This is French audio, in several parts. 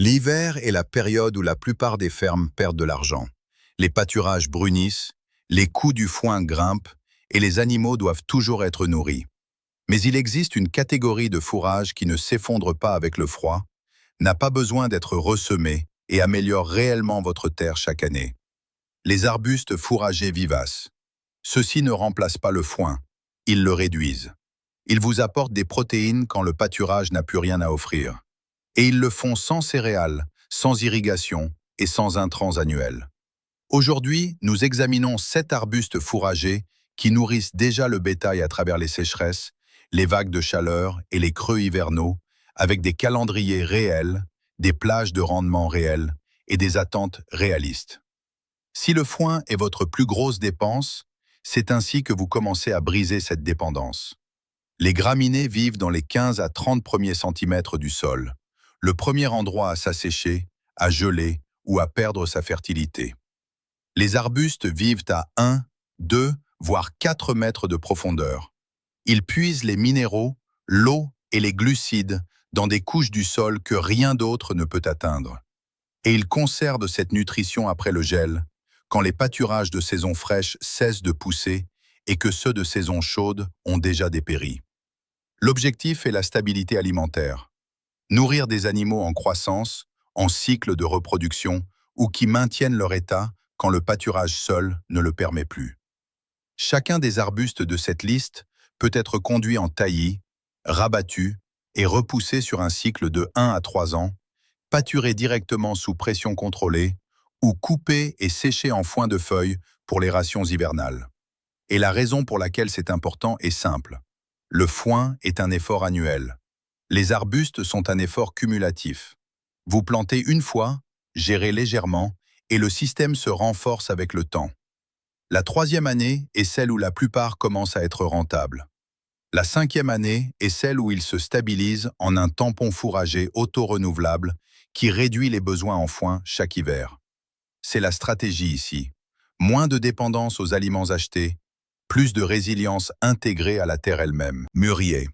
L'hiver est la période où la plupart des fermes perdent de l'argent. Les pâturages brunissent, les coûts du foin grimpent et les animaux doivent toujours être nourris. Mais il existe une catégorie de fourrage qui ne s'effondre pas avec le froid, n'a pas besoin d'être ressemé et améliore réellement votre terre chaque année. Les arbustes fourragers vivaces. Ceux-ci ne remplacent pas le foin, ils le réduisent. Ils vous apportent des protéines quand le pâturage n'a plus rien à offrir. Et ils le font sans céréales, sans irrigation et sans intrants annuels. Aujourd'hui, nous examinons 7 arbustes fourragers qui nourrissent déjà le bétail à travers les sécheresses, les vagues de chaleur et les creux hivernaux, avec des calendriers réels, des plages de rendement réels et des attentes réalistes. Si le foin est votre plus grosse dépense, c'est ainsi que vous commencez à briser cette dépendance. Les graminées vivent dans les 15 à 30 premiers centimètres du sol, le premier endroit à s'assécher, à geler ou à perdre sa fertilité. Les arbustes vivent à 1, 2, voire 4 mètres de profondeur. Ils puisent les minéraux, l'eau et les glucides dans des couches du sol que rien d'autre ne peut atteindre. Et ils conservent cette nutrition après le gel, quand les pâturages de saison fraîche cessent de pousser et que ceux de saison chaude ont déjà dépéri. L'objectif est la stabilité alimentaire. Nourrir des animaux en croissance, en cycle de reproduction ou qui maintiennent leur état quand le pâturage seul ne le permet plus. Chacun des arbustes de cette liste peut être conduit en taillis, rabattu et repoussé sur un cycle de 1 à 3 ans, pâturé directement sous pression contrôlée ou coupé et séché en foin de feuilles pour les rations hivernales. Et la raison pour laquelle c'est important est simple. Le foin est un effort annuel. Les arbustes sont un effort cumulatif. Vous plantez une fois, gérez légèrement, et le système se renforce avec le temps. La 3e année est celle où la plupart commencent à être rentables. La 5e année est celle où ils se stabilisent en un tampon fourrager auto-renouvelable qui réduit les besoins en foin chaque hiver. C'est la stratégie ici. Moins de dépendance aux aliments achetés, plus de résilience intégrée à la terre elle-même. Mûrier.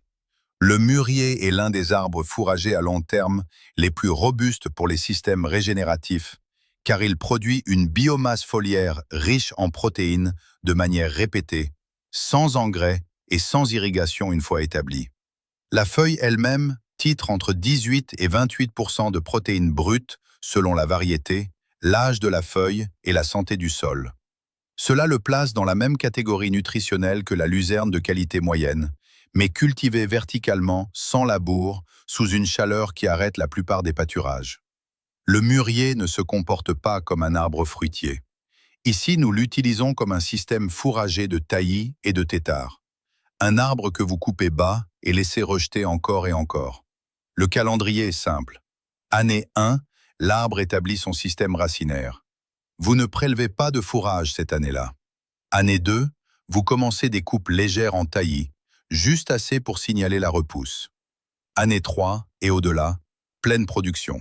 Le mûrier est l'un des arbres fourragers à long terme les plus robustes pour les systèmes régénératifs, car il produit une biomasse foliaire riche en protéines de manière répétée, sans engrais et sans irrigation une fois établie. La feuille elle-même titre entre 18 et 28% de protéines brutes selon la variété, l'âge de la feuille et la santé du sol. Cela le place dans la même catégorie nutritionnelle que la luzerne de qualité moyenne, mais cultivée verticalement, sans labour, sous une chaleur qui arrête la plupart des pâturages. Le mûrier ne se comporte pas comme un arbre fruitier. Ici, nous l'utilisons comme un système fourrager de taillis et de têtards. Un arbre que vous coupez bas et laissez rejeter encore et encore. Le calendrier est simple. Année 1, l'arbre établit son système racinaire. Vous ne prélevez pas de fourrage cette année-là. Année 2, vous commencez des coupes légères en taillis, juste assez pour signaler la repousse. Année 3 et au-delà, pleine production.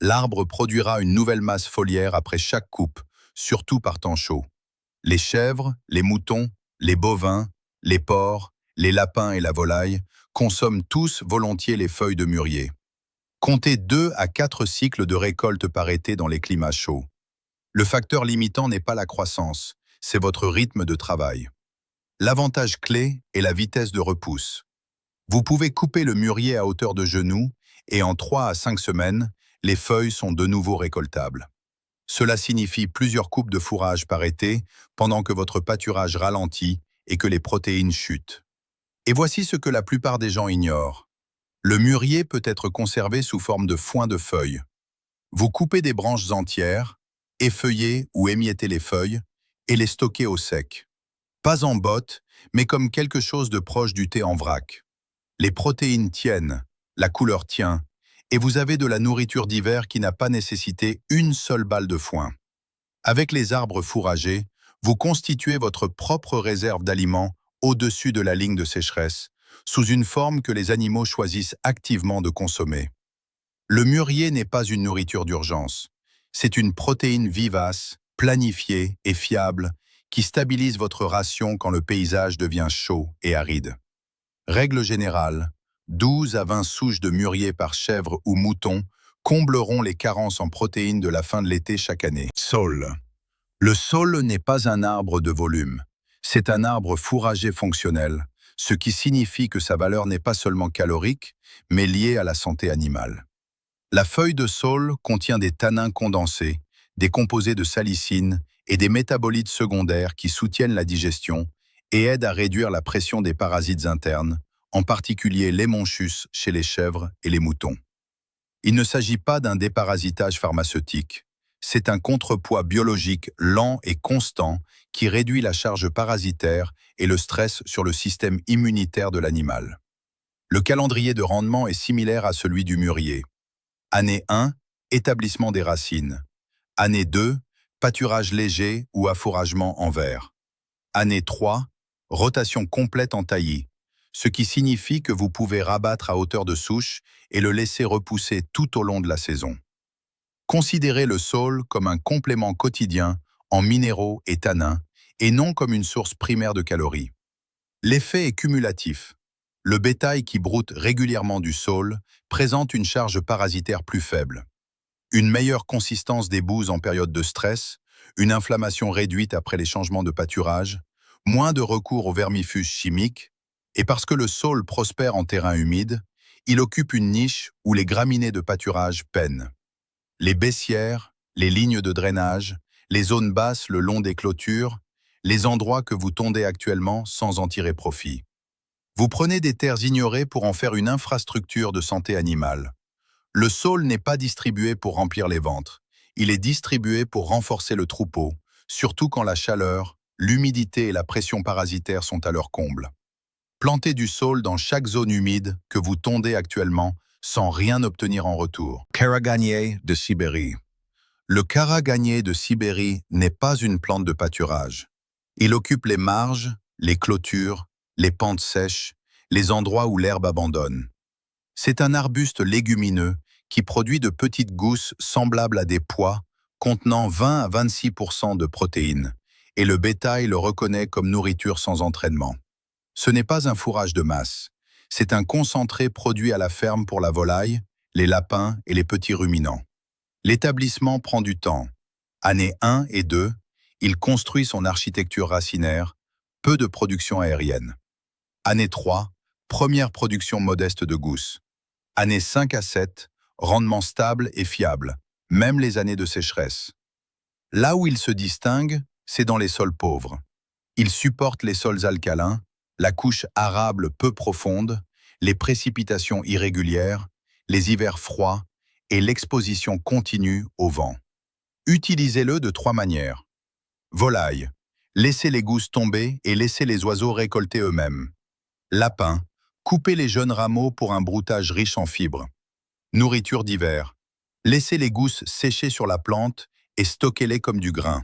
L'arbre produira une nouvelle masse foliaire après chaque coupe, surtout par temps chaud. Les chèvres, les moutons, les bovins, les porcs, les lapins et la volaille consomment tous volontiers les feuilles de mûrier. Comptez 2 à 4 cycles de récolte par été dans les climats chauds. Le facteur limitant n'est pas la croissance, c'est votre rythme de travail. L'avantage clé est la vitesse de repousse. Vous pouvez couper le mûrier à hauteur de genou et en 3 à 5 semaines, les feuilles sont de nouveau récoltables. Cela signifie plusieurs coupes de fourrage par été pendant que votre pâturage ralentit et que les protéines chutent. Et voici ce que la plupart des gens ignorent. Le mûrier peut être conservé sous forme de foin de feuilles. Vous coupez des branches entières, effeuillez ou émiettez les feuilles et les stockez au sec. Pas en botte, mais comme quelque chose de proche du thé en vrac. Les protéines tiennent, la couleur tient, et vous avez de la nourriture d'hiver qui n'a pas nécessité une seule balle de foin. Avec les arbres fourragers, vous constituez votre propre réserve d'aliments au-dessus de la ligne de sécheresse, sous une forme que les animaux choisissent activement de consommer. Le mûrier n'est pas une nourriture d'urgence. C'est une protéine vivace, planifiée et fiable, qui stabilise votre ration quand le paysage devient chaud et aride. Règle générale, 12 à 20 souches de mûrier par chèvre ou mouton combleront les carences en protéines de la fin de l'été chaque année. Saule. Le saule n'est pas un arbre de volume. C'est un arbre fourrager fonctionnel, ce qui signifie que sa valeur n'est pas seulement calorique, mais liée à la santé animale. La feuille de saule contient des tanins condensés, des composés de salicine et des métabolites secondaires qui soutiennent la digestion et aident à réduire la pression des parasites internes, en particulier l'hémonchus chez les chèvres et les moutons. Il ne s'agit pas d'un déparasitage pharmaceutique. C'est un contrepoids biologique lent et constant qui réduit la charge parasitaire et le stress sur le système immunitaire de l'animal. Le calendrier de rendement est similaire à celui du mûrier. Année 1, établissement des racines. Année 2, pâturage léger ou affouragement en verre. Année 3, rotation complète en taillis, ce qui signifie que vous pouvez rabattre à hauteur de souche et le laisser repousser tout au long de la saison. Considérez le saule comme un complément quotidien en minéraux et tanins, et non comme une source primaire de calories. L'effet est cumulatif. Le bétail qui broute régulièrement du saule présente une charge parasitaire plus faible. Une meilleure consistance des bouses en période de stress, une inflammation réduite après les changements de pâturage, moins de recours aux vermifuges chimiques, et parce que le saule prospère en terrain humide, il occupe une niche où les graminées de pâturage peinent. Les baissières, les lignes de drainage, les zones basses le long des clôtures, les endroits que vous tondez actuellement sans en tirer profit. Vous prenez des terres ignorées pour en faire une infrastructure de santé animale. Le saule n'est pas distribué pour remplir les ventres, il est distribué pour renforcer le troupeau, surtout quand la chaleur, l'humidité et la pression parasitaire sont à leur comble. Plantez du saule dans chaque zone humide que vous tondez actuellement sans rien obtenir en retour. Karaganier de Sibérie. Le karaganier de Sibérie n'est pas une plante de pâturage. Il occupe les marges, les clôtures, les pentes sèches, les endroits où l'herbe abandonne. C'est un arbuste légumineux qui produit de petites gousses semblables à des pois contenant 20 à 26% de protéines, et le bétail le reconnaît comme nourriture sans entraînement. Ce n'est pas un fourrage de masse, c'est un concentré produit à la ferme pour la volaille, les lapins et les petits ruminants. L'établissement prend du temps. Années 1 et 2, il construit son architecture racinaire, peu de production aérienne. Année 3, première production modeste de gousses. Années 5 à 7, rendement stable et fiable, même les années de sécheresse. Là où il se distingue, c'est dans les sols pauvres. Il supporte les sols alcalins, la couche arable peu profonde, les précipitations irrégulières, les hivers froids et l'exposition continue au vent. Utilisez-le de 3 manières. Volaille. Laissez les gousses tomber et laissez les oiseaux récolter eux-mêmes. Lapin. Coupez les jeunes rameaux pour un broutage riche en fibres. Nourriture d'hiver. Laissez les gousses sécher sur la plante et stockez-les comme du grain.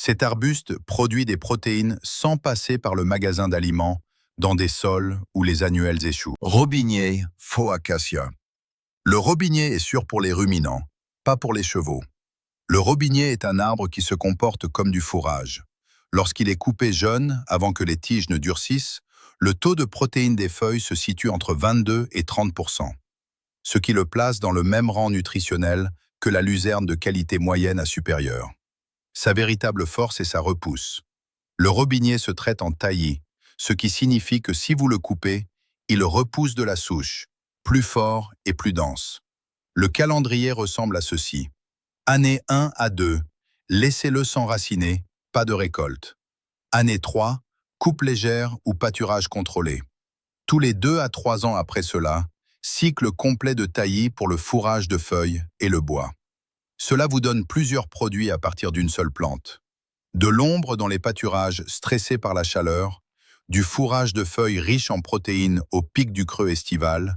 Cet arbuste produit des protéines sans passer par le magasin d'aliments dans des sols où les annuels échouent. Robinier, faux acacia. Le robinier est sûr pour les ruminants, pas pour les chevaux. Le robinier est un arbre qui se comporte comme du fourrage. Lorsqu'il est coupé jeune, avant que les tiges ne durcissent, le taux de protéines des feuilles se situe entre 22 et 30%, ce qui le place dans le même rang nutritionnel que la luzerne de qualité moyenne à supérieure. Sa véritable force est sa repousse. Le robinier se traite en taillis, ce qui signifie que si vous le coupez, il repousse de la souche, plus fort et plus dense. Le calendrier ressemble à ceci. Année 1 à 2, laissez-le s'enraciner, pas de récolte. Année 3, coupe légère ou pâturage contrôlé. Tous les 2 à 3 ans après cela, cycle complet de taillis pour le fourrage de feuilles et le bois. Cela vous donne plusieurs produits à partir d'une seule plante. De l'ombre dans les pâturages stressés par la chaleur, du fourrage de feuilles riches en protéines au pic du creux estival,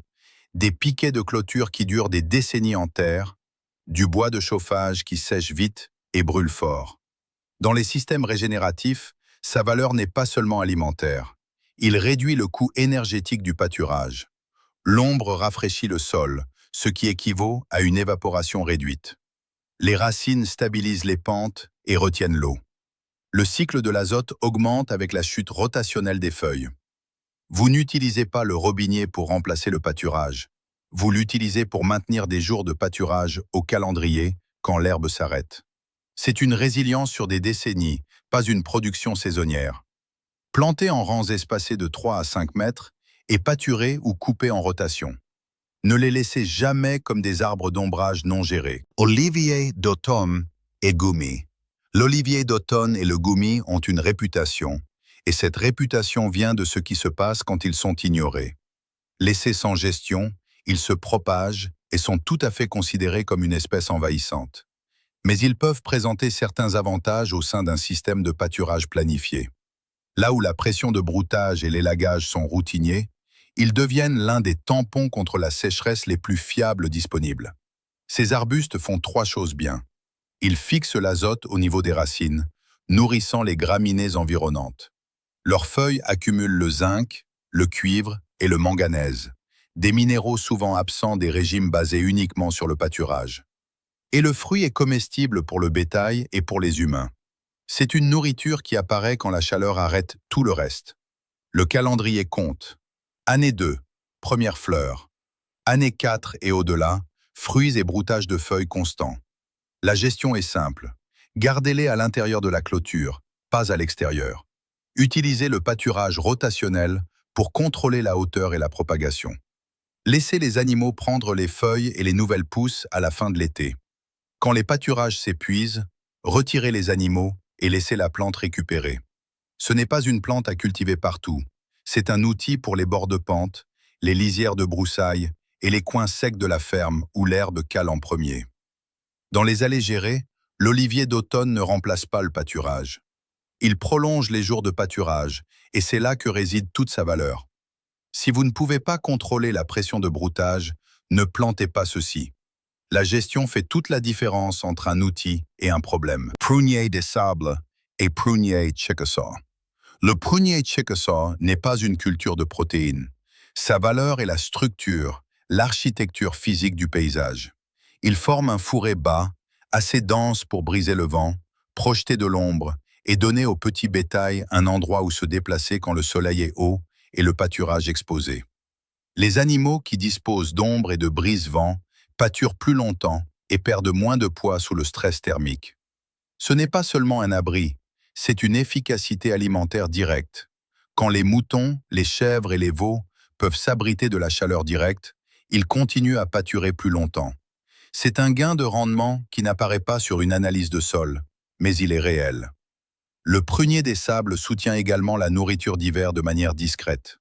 des piquets de clôture qui durent des décennies en terre, du bois de chauffage qui sèche vite et brûle fort. Dans les systèmes régénératifs, sa valeur n'est pas seulement alimentaire. Il réduit le coût énergétique du pâturage. L'ombre rafraîchit le sol, ce qui équivaut à une évaporation réduite. Les racines stabilisent les pentes et retiennent l'eau. Le cycle de l'azote augmente avec la chute rotationnelle des feuilles. Vous n'utilisez pas le robinier pour remplacer le pâturage. vous l'utilisez pour maintenir des jours de pâturage au calendrier quand l'herbe s'arrête. C'est une résilience sur des décennies, pas une production saisonnière. Plantez en rangs espacés de 3 à 5 mètres et pâturez ou coupez en rotation. Ne les laissez jamais comme des arbres d'ombrage non gérés. Olivier d'automne et gommi. L'olivier d'automne et le gommi ont une réputation, et cette réputation vient de ce qui se passe quand ils sont ignorés. Laissés sans gestion, ils se propagent et sont tout à fait considérés comme une espèce envahissante. Mais ils peuvent présenter certains avantages au sein d'un système de pâturage planifié. Là où la pression de broutage et l'élagage sont routiniers, ils deviennent l'un des tampons contre la sécheresse les plus fiables disponibles. Ces arbustes font 3 choses bien. Ils fixent l'azote au niveau des racines, nourrissant les graminées environnantes. Leurs feuilles accumulent le zinc, le cuivre et le manganèse, des minéraux souvent absents des régimes basés uniquement sur le pâturage. Et le fruit est comestible pour le bétail et pour les humains. C'est une nourriture qui apparaît quand la chaleur arrête tout le reste. Le calendrier compte. Année 2, première fleur. Année 4 et au-delà, fruits et broutage de feuilles constants. La gestion est simple. Gardez-les à l'intérieur de la clôture, pas à l'extérieur. Utilisez le pâturage rotationnel pour contrôler la hauteur et la propagation. Laissez les animaux prendre les feuilles et les nouvelles pousses à la fin de l'été. Quand les pâturages s'épuisent, retirez les animaux et laissez la plante récupérer. Ce n'est pas une plante à cultiver partout. C'est un outil pour les bords de pente, les lisières de broussailles et les coins secs de la ferme où l'herbe cale en premier. Dans les allées gérées, l'olivier d'automne ne remplace pas le pâturage. Il prolonge les jours de pâturage et c'est là que réside toute sa valeur. Si vous ne pouvez pas contrôler la pression de broutage, ne plantez pas ceci. La gestion fait toute la différence entre un outil et un problème. Prunier des sables et prunier chickasaw. Le prunier chickasaw n'est pas une culture de protéines. Sa valeur est la structure, l'architecture physique du paysage. Il forme un fourré bas, assez dense pour briser le vent, projeter de l'ombre et donner au petit bétail un endroit où se déplacer quand le soleil est haut et le pâturage exposé. Les animaux qui disposent d'ombre et de brise-vent pâturent plus longtemps et perdent moins de poids sous le stress thermique. Ce n'est pas seulement un abri, c'est une efficacité alimentaire directe. Quand les moutons, les chèvres et les veaux peuvent s'abriter de la chaleur directe, ils continuent à pâturer plus longtemps. C'est un gain de rendement qui n'apparaît pas sur une analyse de sol, mais il est réel. Le prunier des sables soutient également la nourriture d'hiver de manière discrète.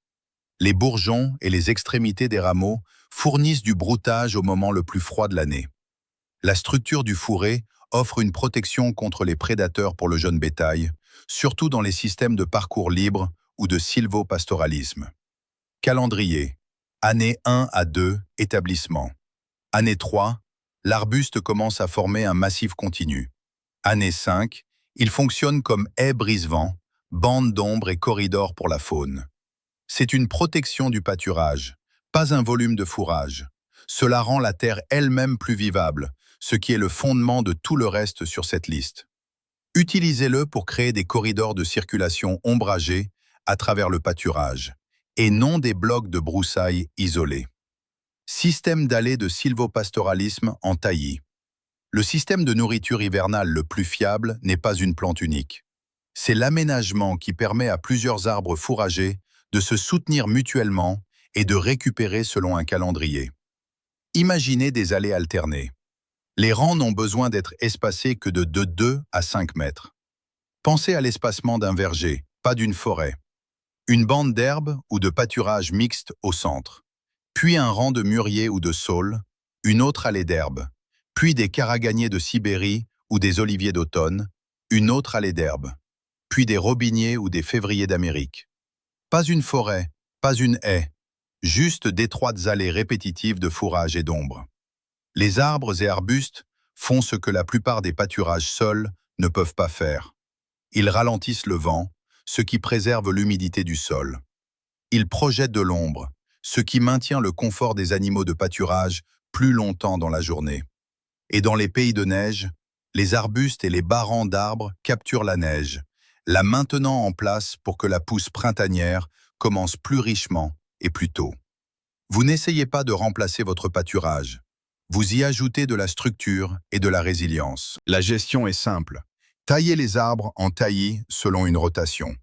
Les bourgeons et les extrémités des rameaux fournissent du broutage au moment le plus froid de l'année. La structure du fourré offre une protection contre les prédateurs pour le jeune bétail, surtout dans les systèmes de parcours libres ou de sylvopastoralisme. Calendrier. Année 1 à 2, établissement. Année 3, l'arbuste commence à former un massif continu. Année 5, il fonctionne comme haie brise-vent, bande d'ombre et corridor pour la faune. C'est une protection du pâturage, pas un volume de fourrage. Cela rend la terre elle-même plus vivable, ce qui est le fondement de tout le reste sur cette liste. Utilisez-le pour créer des corridors de circulation ombragés à travers le pâturage, et non des blocs de broussailles isolés. Système d'allées de sylvopastoralisme en taillis. Le système de nourriture hivernale le plus fiable n'est pas une plante unique. C'est l'aménagement qui permet à plusieurs arbres fourragers de se soutenir mutuellement et de récupérer selon un calendrier. Imaginez des allées alternées. Les rangs n'ont besoin d'être espacés que de 2 à 5 mètres. Pensez à l'espacement d'un verger, pas d'une forêt. Une bande d'herbe ou de pâturage mixte au centre. Puis un rang de mûriers ou de saules, une autre allée d'herbe. Puis des caraganiers de Sibérie ou des oliviers d'automne, une autre allée d'herbe. Puis des robiniers ou des févriers d'Amérique. Pas une forêt, pas une haie, juste d'étroites allées répétitives de fourrage et d'ombre. Les arbres et arbustes font ce que la plupart des pâturages seuls ne peuvent pas faire. Ils ralentissent le vent, ce qui préserve l'humidité du sol. Ils projettent de l'ombre, ce qui maintient le confort des animaux de pâturage plus longtemps dans la journée. Et dans les pays de neige, les arbustes et les bas rangs d'arbres capturent la neige, la maintenant en place pour que la pousse printanière commence plus richement et plus tôt. Vous n'essayez pas de remplacer votre pâturage. Vous y ajoutez de la structure et de la résilience. La gestion est simple. Taillez les arbres en taillis selon une rotation.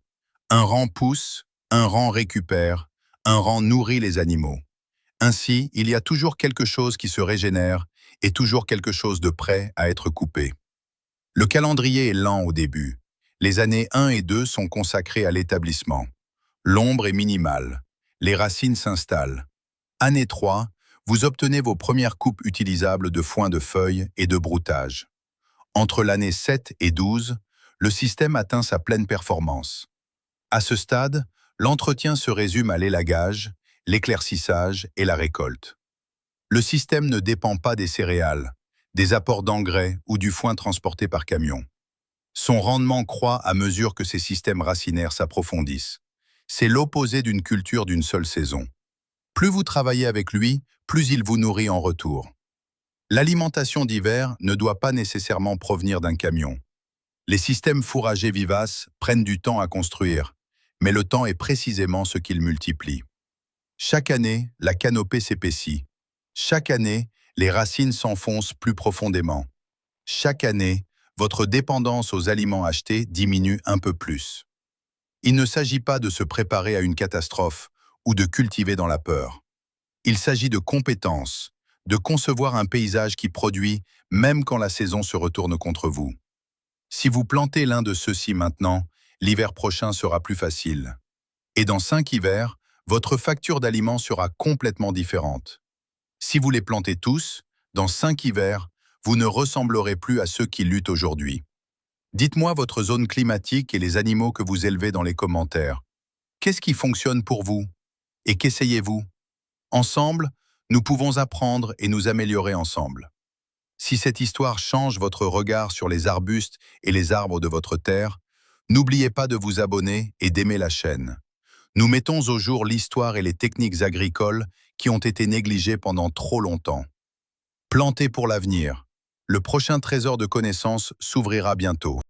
Un rang pousse, un rang récupère, un rang nourrit les animaux. Ainsi, il y a toujours quelque chose qui se régénère et toujours quelque chose de prêt à être coupé. Le calendrier est lent au début. Les années 1 et 2 sont consacrées à l'établissement. L'ombre est minimale. Les racines s'installent. Année 3, vous obtenez vos premières coupes utilisables de foin de feuilles et de broutage. Entre l'année 7 et 12, le système atteint sa pleine performance. À ce stade, l'entretien se résume à l'élagage, l'éclaircissage et la récolte. Le système ne dépend pas des céréales, des apports d'engrais ou du foin transporté par camion. Son rendement croît à mesure que ces systèmes racinaires s'approfondissent. C'est l'opposé d'une culture d'une seule saison. Plus vous travaillez avec lui, plus il vous nourrit en retour. L'alimentation d'hiver ne doit pas nécessairement provenir d'un camion. Les systèmes fourragers vivaces prennent du temps à construire, mais le temps est précisément ce qu'ils multiplient. Chaque année, la canopée s'épaissit. Chaque année, les racines s'enfoncent plus profondément. Chaque année, votre dépendance aux aliments achetés diminue un peu plus. Il ne s'agit pas de se préparer à une catastrophe ou de cultiver dans la peur. Il s'agit de compétences, de concevoir un paysage qui produit même quand la saison se retourne contre vous. Si vous plantez l'un de ceux-ci maintenant, l'hiver prochain sera plus facile. Et dans 5 hivers, votre facture d'aliments sera complètement différente. Si vous les plantez tous, dans 5 hivers, vous ne ressemblerez plus à ceux qui luttent aujourd'hui. Dites-moi votre zone climatique et les animaux que vous élevez dans les commentaires. Qu'est-ce qui fonctionne pour vous? Et qu'essayez-vous? Ensemble, nous pouvons apprendre et nous améliorer ensemble. Si cette histoire change votre regard sur les arbustes et les arbres de votre terre, n'oubliez pas de vous abonner et d'aimer la chaîne. Nous mettons au jour l'histoire et les techniques agricoles qui ont été négligées pendant trop longtemps. Plantez pour l'avenir. Le prochain trésor de connaissances s'ouvrira bientôt.